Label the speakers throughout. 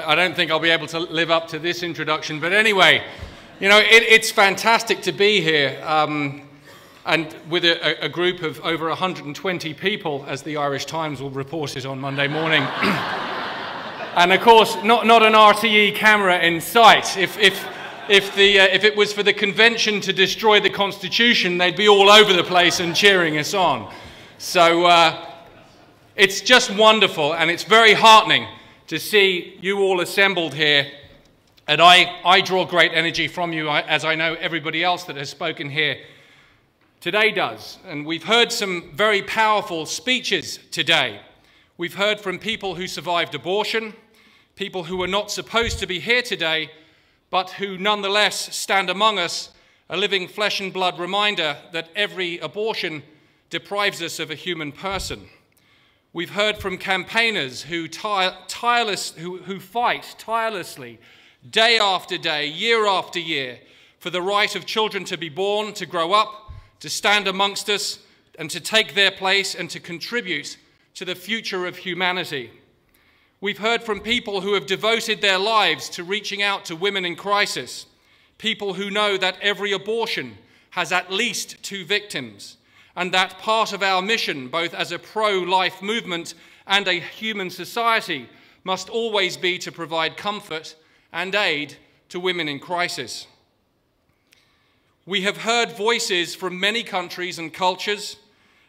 Speaker 1: I don't think I'll be able to live up to this introduction. But anyway, you know, it's fantastic to be here, and with a group of over 120 people, as the Irish Times will report it on Monday morning. And of course, not an RTE camera in sight. If it was for the convention to destroy the Constitution, they'd be all over the place and cheering us on. So it's just wonderful, and it's very heartening to see you all assembled here. And I draw great energy from you, as I know everybody else that has spoken here today does. And we've heard some very powerful speeches today. We've heard from people who survived abortion, people who were not supposed to be here today, but who nonetheless stand among us, a living flesh and blood reminder that every abortion deprives us of a human person. We've heard from campaigners who fight tirelessly, day after day, year after year, for the right of children to be born, to grow up, to stand amongst us, and to take their place and to contribute to the future of humanity. We've heard from people who have devoted their lives to reaching out to women in crisis, people who know that every abortion has at least 2 victims, and that part of our mission, both as a pro-life movement and a human society, must always be to provide comfort and aid to women in crisis. We have heard voices from many countries and cultures,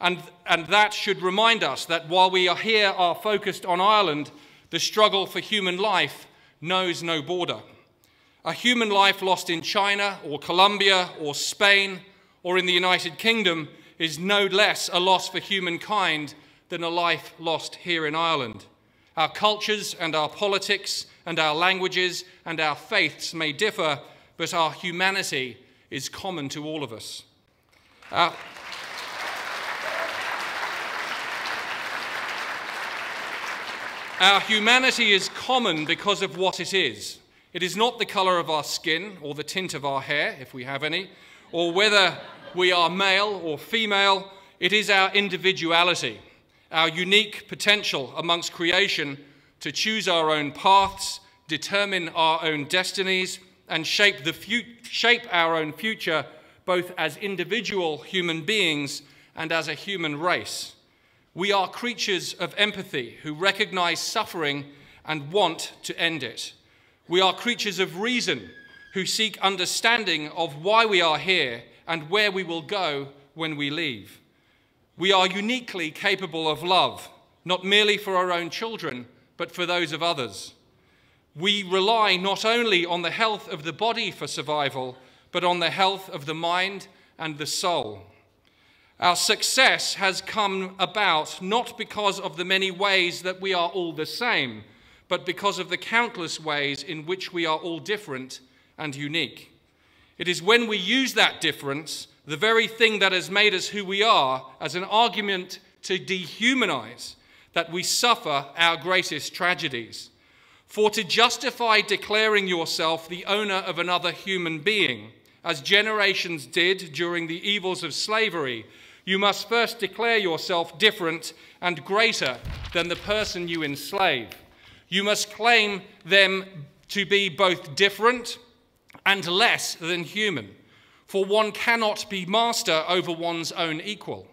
Speaker 1: and that should remind us that while we are focused on Ireland, the struggle for human life knows no border. A human life lost in China or Colombia or Spain or in the United Kingdom is no less a loss for humankind than a life lost here in Ireland. Our cultures and our politics and our languages and our faiths may differ, but our humanity is common to all of us. Our humanity is common because of what it is. It is not the colour of our skin or the tint of our hair, if we have any, or whether we are male or female. It is our individuality, our unique potential amongst creation to choose our own paths, determine our own destinies, and shape our own future, both as individual human beings and as a human race. We are creatures of empathy who recognize suffering and want to end it. We are creatures of reason who seek understanding of why we are here and where we will go when we leave. We are uniquely capable of love, not merely for our own children, but for those of others. We rely not only on the health of the body for survival, but on the health of the mind and the soul. Our success has come about not because of the many ways that we are all the same, but because of the countless ways in which we are all different and unique. It is when we use that difference, the very thing that has made us who we are, as an argument to dehumanize, that we suffer our greatest tragedies. For to justify declaring yourself the owner of another human being, as generations did during the evils of slavery, you must first declare yourself different and greater than the person you enslave. You must claim them to be both different and less than human, for one cannot be master over one's own equal.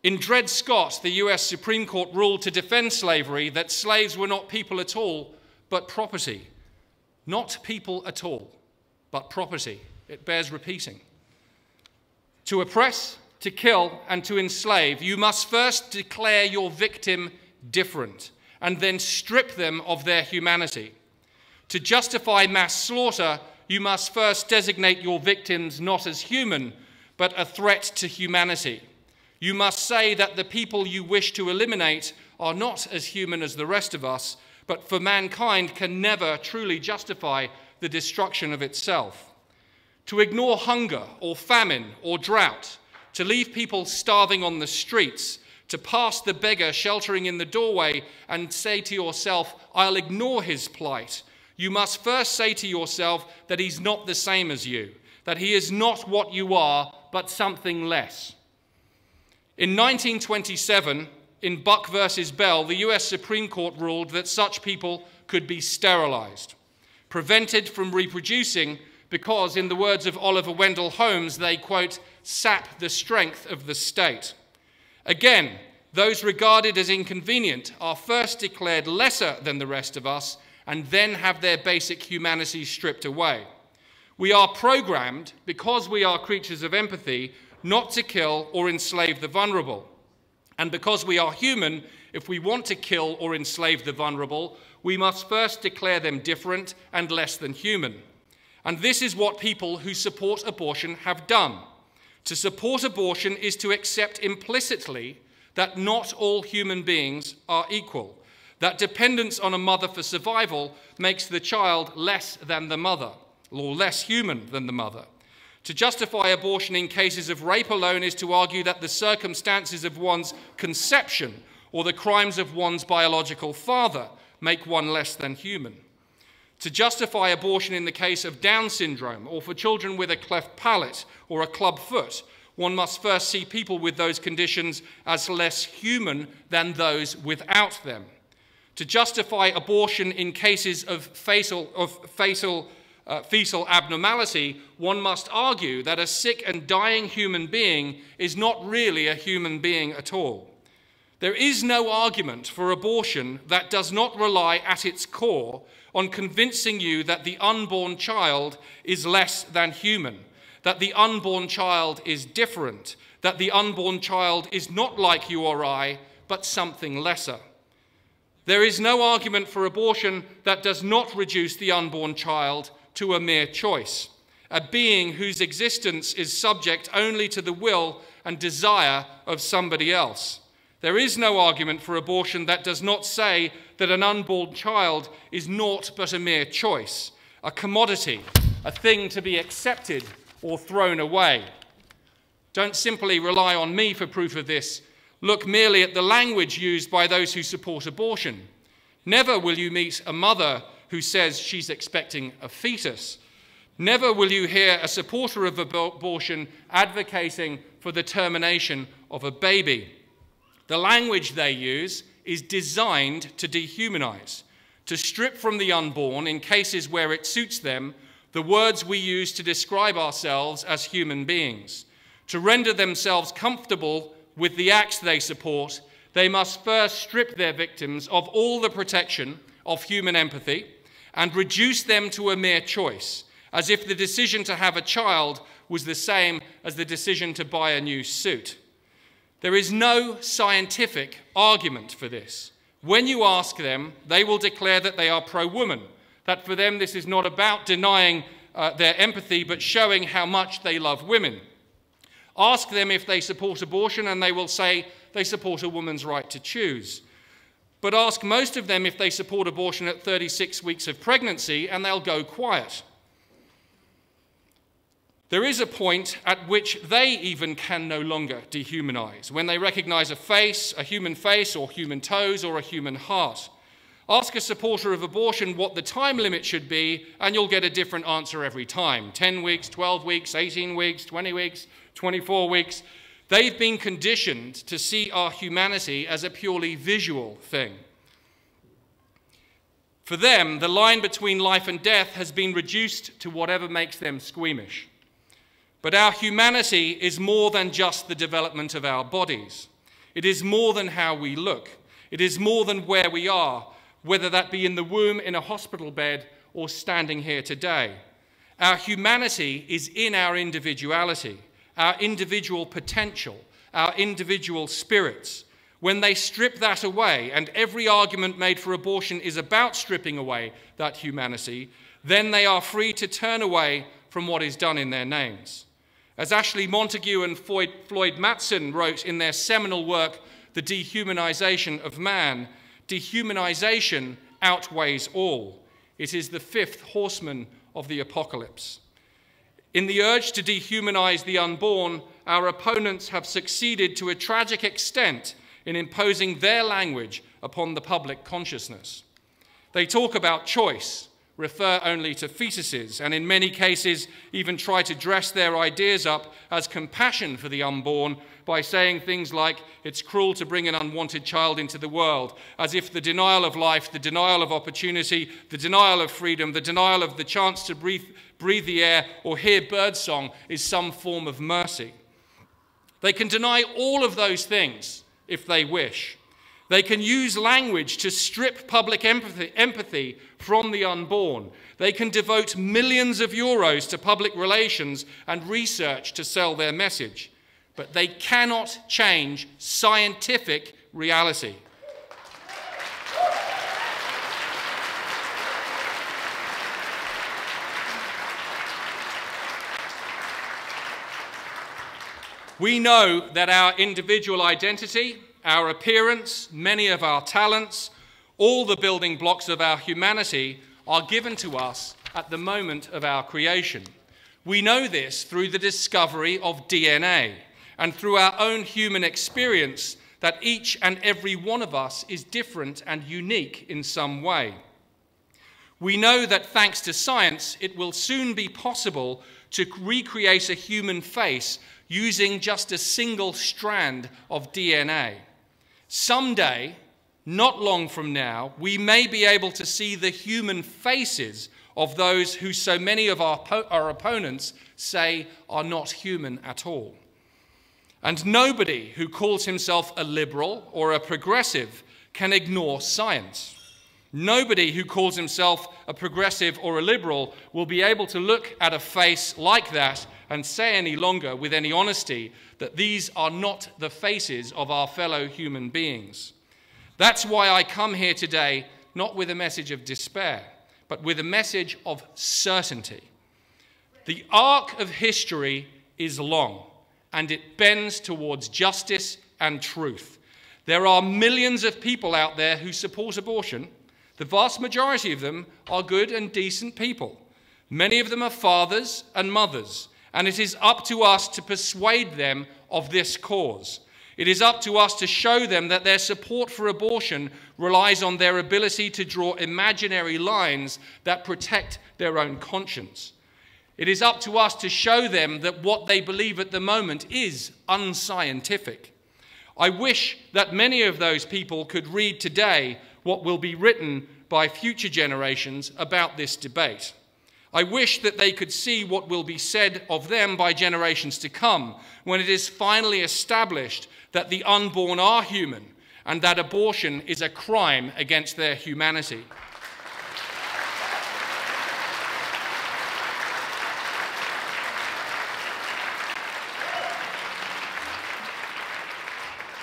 Speaker 1: In Dred Scott, the US Supreme Court ruled to defend slavery that slaves were not people at all, but property. Not people at all, but property. It bears repeating. To oppress, to kill, and to enslave, you must first declare your victim different, and then strip them of their humanity. To justify mass slaughter, you must first designate your victims not as human, but a threat to humanity. You must say that the people you wish to eliminate are not as human as the rest of us, but for mankind can never truly justify the destruction of itself. To ignore hunger or famine or drought, to leave people starving on the streets, to pass the beggar sheltering in the doorway and say to yourself, I'll ignore his plight. You must first say to yourself that he's not the same as you, that he is not what you are, but something less. In 1927, in Buck versus Bell, the US Supreme Court ruled that such people could be sterilized, prevented from reproducing because, in the words of Oliver Wendell Holmes, they, quote, sap the strength of the state. Again, those regarded as inconvenient are first declared lesser than the rest of us and then have their basic humanity stripped away. We are programmed, because we are creatures of empathy, not to kill or enslave the vulnerable. And because we are human, if we want to kill or enslave the vulnerable, we must first declare them different and less than human. And this is what people who support abortion have done. To support abortion is to accept implicitly that not all human beings are equal, that dependence on a mother for survival makes the child less than the mother, or less human than the mother. To justify abortion in cases of rape alone is to argue that the circumstances of one's conception or the crimes of one's biological father make one less than human. To justify abortion in the case of Down syndrome or for children with a cleft palate or a club foot, one must first see people with those conditions as less human than those without them. To justify abortion in cases of fetal abnormality, one must argue that a sick and dying human being is not really a human being at all. There is no argument for abortion that does not rely at its core on convincing you that the unborn child is less than human, that the unborn child is different, that the unborn child is not like you or I, but something lesser. There is no argument for abortion that does not reduce the unborn child to a mere choice, a being whose existence is subject only to the will and desire of somebody else. There is no argument for abortion that does not say that an unborn child is naught but a mere choice, a commodity, a thing to be accepted or thrown away. Don't simply rely on me for proof of this. Look merely at the language used by those who support abortion. Never will you meet a mother who says she's expecting a fetus. Never will you hear a supporter of abortion advocating for the termination of a baby. The language they use is designed to dehumanize, to strip from the unborn, in cases where it suits them, the words we use to describe ourselves as human beings. To render themselves comfortable with the acts they support, they must first strip their victims of all the protection of human empathy and reduce them to a mere choice, as if the decision to have a child was the same as the decision to buy a new suit. There is no scientific argument for this. When you ask them, they will declare that they are pro-woman, that for them this is not about denying their empathy, but showing how much they love women. Ask them if they support abortion, and they will say they support a woman's right to choose. But ask most of them if they support abortion at 36 weeks of pregnancy, and they'll go quiet. There is a point at which they even can no longer dehumanize, when they recognize a face, a human face, or human toes, or a human heart. Ask a supporter of abortion what the time limit should be, and you'll get a different answer every time. 10 weeks, 12 weeks, 18 weeks, 20 weeks, 24 weeks. They've been conditioned to see our humanity as a purely visual thing. For them, the line between life and death has been reduced to whatever makes them squeamish. But our humanity is more than just the development of our bodies. It is more than how we look. It is more than where we are, whether that be in the womb, in a hospital bed, or standing here today. Our humanity is in our individuality, our individual potential, our individual spirits. When they strip that away, and every argument made for abortion is about stripping away that humanity, then they are free to turn away from what is done in their names. As Ashley Montagu and Floyd Matson wrote in their seminal work, The Dehumanization of Man, dehumanization outweighs all. It is the fifth horseman of the apocalypse. In the urge to dehumanize the unborn, our opponents have succeeded to a tragic extent in imposing their language upon the public consciousness. They talk about choice, refer only to fetuses, and in many cases even try to dress their ideas up as compassion for the unborn by saying things like, it's cruel to bring an unwanted child into the world, as if the denial of life, the denial of opportunity, the denial of freedom, the denial of the chance to breathe the air or hear birdsong is some form of mercy. They can deny all of those things if they wish. They can use language to strip public empathy from the unborn. They can devote millions of euros to public relations and research to sell their message. But they cannot change scientific reality. We know that our individual identity, our appearance, many of our talents, all the building blocks of our humanity are given to us at the moment of our creation. We know this through the discovery of DNA and through our own human experience that each and every one of us is different and unique in some way. We know that thanks to science, it will soon be possible to recreate a human face using just a single strand of DNA. Someday, not long from now, we may be able to see the human faces of those who so many of our opponents say are not human at all. And nobody who calls himself a liberal or a progressive can ignore science. Nobody who calls himself a progressive or a liberal will be able to look at a face like that and say any longer with any honesty that these are not the faces of our fellow human beings. That's why I come here today not with a message of despair, but with a message of certainty. The arc of history is long, and it bends towards justice and truth. There are millions of people out there who support abortion. The vast majority of them are good and decent people. Many of them are fathers and mothers, and it is up to us to persuade them of this cause. It is up to us to show them that their support for abortion relies on their ability to draw imaginary lines that protect their own conscience. It is up to us to show them that what they believe at the moment is unscientific. I wish that many of those people could read today what will be written by future generations about this debate. I wish that they could see what will be said of them by generations to come when it is finally established that the unborn are human and that abortion is a crime against their humanity.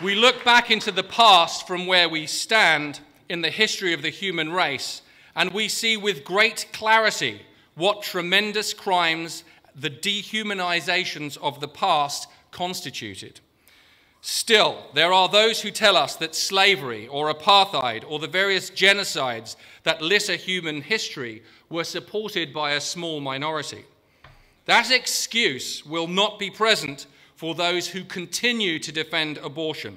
Speaker 1: We look back into the past from where we stand in the history of the human race, and we see with great clarity what tremendous crimes the dehumanizations of the past constituted. Still, there are those who tell us that slavery or apartheid or the various genocides that litter human history were supported by a small minority. That excuse will not be present for those who continue to defend abortion.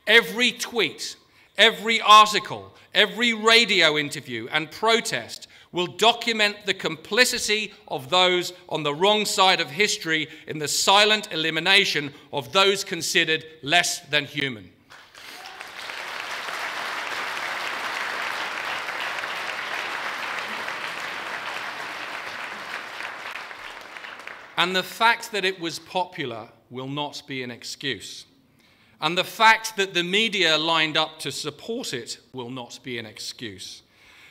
Speaker 1: Every tweet, every article, every radio interview and protest will document the complicity of those on the wrong side of history in the silent elimination of those considered less than human. And the fact that it was popular will not be an excuse. And the fact that the media lined up to support it will not be an excuse.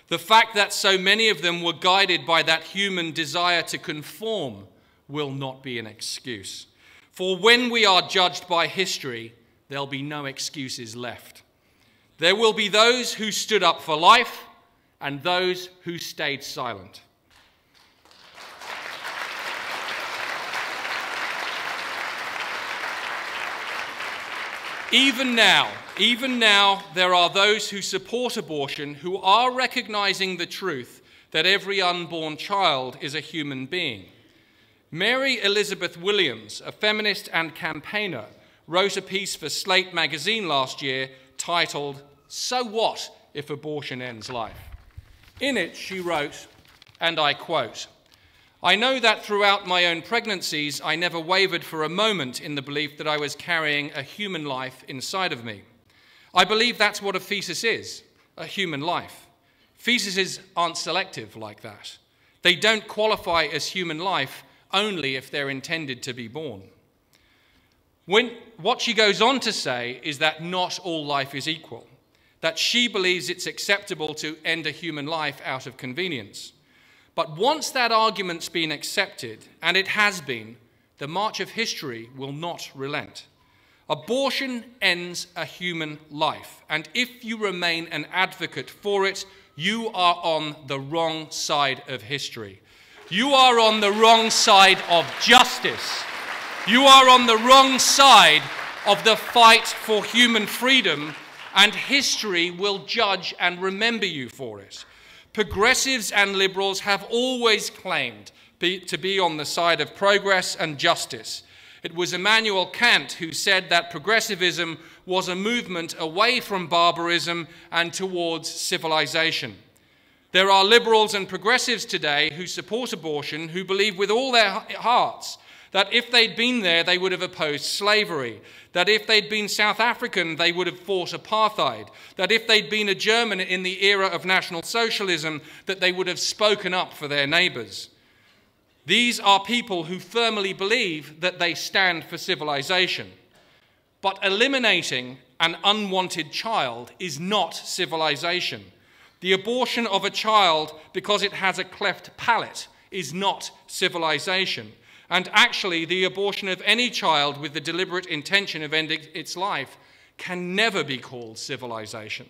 Speaker 1: The fact that so many of them were guided by that human desire to conform will not be an excuse. For when we are judged by history, there'll be no excuses left. There will be those who stood up for life and those who stayed silent. Even now, there are those who support abortion who are recognizing the truth that every unborn child is a human being. Mary Elizabeth Williams, a feminist and campaigner, wrote a piece for Slate magazine last year titled, "So What If Abortion Ends Life?" In it, she wrote, and I quote, "I know that throughout my own pregnancies, I never wavered for a moment in the belief that I was carrying a human life inside of me. I believe that's what a fetus is, a human life. Fetuses aren't selective like that. They don't qualify as human life only if they're intended to be born." What she goes on to say is that not all life is equal, that she believes it's acceptable to end a human life out of convenience. But once that argument's been accepted, and it has been, the march of history will not relent. Abortion ends a human life, and if you remain an advocate for it, you are on the wrong side of history. You are on the wrong side of justice. You are on the wrong side of the fight for human freedom, and history will judge and remember you for it. Progressives and liberals have always claimed to be on the side of progress and justice. It was Immanuel Kant who said that progressivism was a movement away from barbarism and towards civilization. There are liberals and progressives today who support abortion, who believe with all their hearts that if they'd been there, they would have opposed slavery, that if they'd been South African, they would have fought apartheid, that if they'd been a German in the era of National Socialism, that they would have spoken up for their neighbours. These are people who firmly believe that they stand for civilization. But eliminating an unwanted child is not civilization. The abortion of a child because it has a cleft palate is not civilization. And actually, the abortion of any child with the deliberate intention of ending its life can never be called civilization.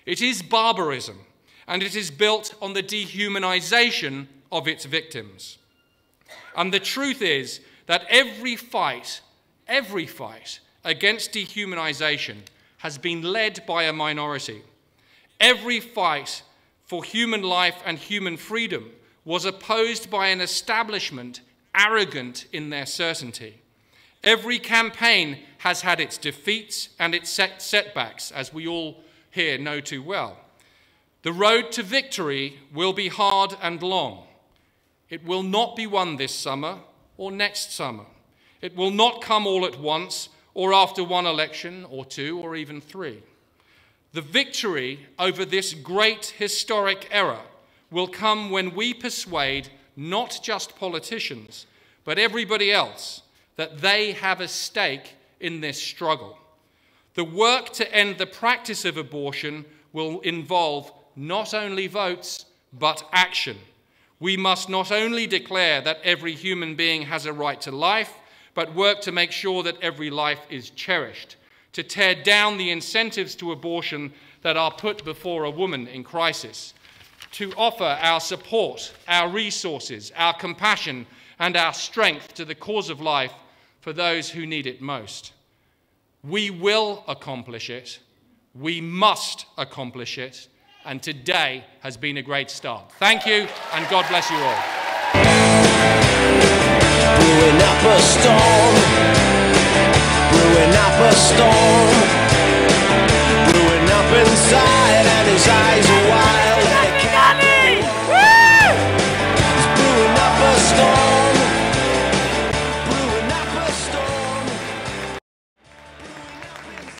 Speaker 1: It is barbarism, and it is built on the dehumanization of its victims. And the truth is that every fight against dehumanization has been led by a minority. Every fight for human life and human freedom was opposed by an establishment arrogant in their certainty. Every campaign has had its defeats and its setbacks, as we all here know too well. The road to victory will be hard and long. It will not be won this summer or next summer. It will not come all at once or after one election or two or even three. The victory over this great historic era will come when we persuade not just politicians, but everybody else, that they have a stake in this struggle. The work to end the practice of abortion will involve not only votes, but action. We must not only declare that every human being has a right to life, but work to make sure that every life is cherished, to tear down the incentives to abortion that are put before a woman in crisis, to offer our support, our resources, our compassion, and our strength to the cause of life for those who need it most. We will accomplish it. We must accomplish it. And today has been a great start. Thank you, and God bless you all.
Speaker 2: Brewing up a storm. Brewing up a storm. Brewing up inside, and his eyes